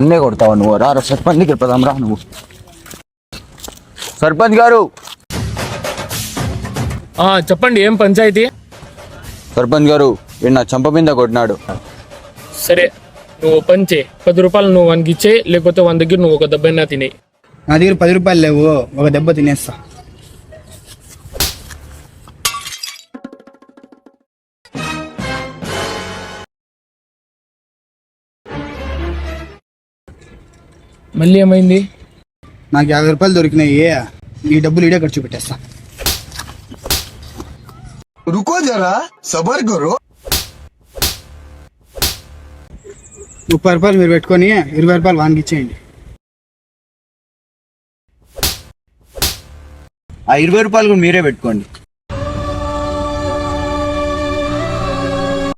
అన్నే కొడతావా నువ్వు? రా సర్పంచ్కి వెళ్ళిపోదాం రా నువ్వు. సర్పంచ్ గారు, చెప్పండి, ఏం పంచాయతీ? సర్పంచ్ గారు వీడు నా చంప మీద కొట్టినాడు. సరే, నువ్వు పంచే 10 రూపాయలు నువ్వు వానికి ఇచ్చే, లేకపోతే 100 దగ్గర నువ్వు ఒక దెబ్బైనా తినే. నా దగ్గర 10 రూపాయలు లేవు, ఒక దెబ్బ తినేస్తా. మళ్ళీ ఏమైంది? నాకు 50 రూపాయలు దొరికినాయి, ఈ డబ్బులు ఇడే ఖర్చు పెట్టేస్తా. रुको जरा सबर करो. 30 రూపాయలు మీరు పెట్టుకొని 20 రూపాయలు వానికి ఇచ్చేయండి. ఆ 20 రూపాయలు కూడా మీరే పెట్టుకోండి.